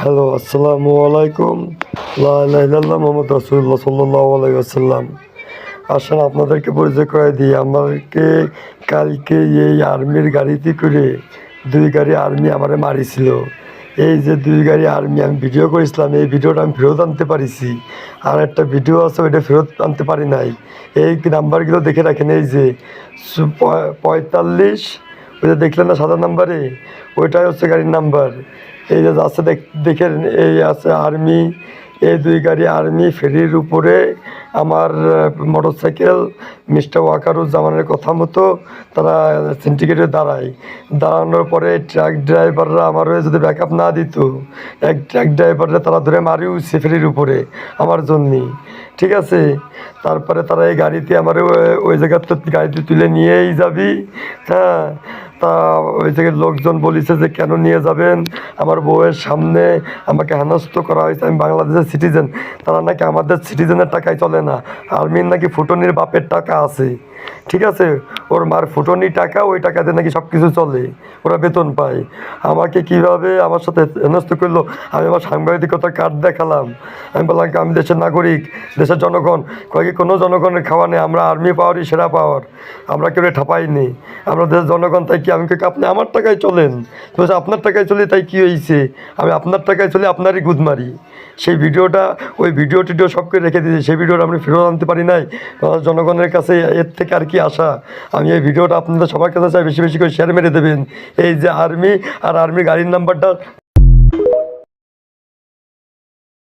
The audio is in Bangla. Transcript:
হ্যালো, আসসালামু আলাইকুম। লা ইলাহা ইল্লাল্লাহ মুহাম্মদ রাসূলুল্লাহ সাল্লাল্লাহু আলাইহি ওয়াসাল্লাম। আসলে আপনাদেরকে পরিচয় করাই দিই। আমাকে কালকে এই আর্মির গাড়িতে করে ২ গাড়ি আর্মি আমারে মারিছিল। এই যে ২ গাড়ি আর্মি আমি ভিডিও করেছিলাম, এই ভিডিওটা আমি ফেরত আনতে পারিছি। আর একটা ভিডিও আছে ওইটা ফেরত আনতে পারি নাই। এই নাম্বারগুলো দেখে রাখেন, এই যে ৪৫, ওই যে দেখলেন না সাদা নাম্বারে, ওইটাই হচ্ছে গাড়ির নাম্বার। এই যে আছে দেখেন, এই আছে আর্মি, এই ২ গাড়ি আর্মি ফেরির উপরে আমার মোটরসাইকেল মিস্টার ওয়াকারুজ্জামানের কথা মতো তারা সিন্ডিকেটে দাঁড়ানোর পরে ট্রাক ড্রাইভাররা আমারও যদি ব্যাকআপ না দিত, এক ট্রাক ড্রাইভাররা তারা ধরে মারিও ফেরির উপরে আমার জন্যে। ঠিক আছে, তারপরে তারা এই গাড়িতে আমার ওই জায়গাতে গাড়িতে তুলে নিয়েই যাবি। হ্যাঁ, তা ওই থেকে লোকজন বলেছে যে কেন নিয়ে যাবেন, আমার বউয়ের সামনে আমাকে হেনস্থ করা হয়েছে, আমি বাংলাদেশের সিটিজেন। তারা নাকি আমাদের সিটিজেনের টাকায় চলে না, আর্মির নাকি ফুটনির বাপের টাকা আছে। ঠিক আছে, ওর মার ফুটনি টাকা, ওই টাকাতে নাকি সব কিছু চলে, ওরা বেতন পায়। আমাকে কিভাবে আমার সাথে হেনস্থ করলো, আমি আমার সাংবাদিকতার কার্ড দেখালাম। আমি বললাম আমি দেশের নাগরিক, দেশের জনগণ। কয়েক কোনো জনগণের খাওয়া নেই, আমরা আর্মি পাওয়ারই সেরা পাওয়ার, আমরা কেউ ঠাপাইনি, আমরা দেশের জনগণ। তাই কি আমি আপনি আমার টাকায় চলেন, তো আপনার টাকায় চলি, তাই কি হয়েছে, আমি আপনার টাকায় চলে আপনারই গুদ মারি। সেই ভিডিওটা, ওই ভিডিও টিডিও সব করে রেখে দিয়েছি, সেই ভিডিওটা আপনি ফেরত আনতে পারি নাই। জনগণের কাছে এর থেকে আর কি আশা। আমি এই ভিডিওটা আপনাদের সবার কাছে চাই বেশি বেশি করে শেয়ার মেরে দেবেন। এই যে আর্মি আর আর্মির গাড়ির নাম্বারটা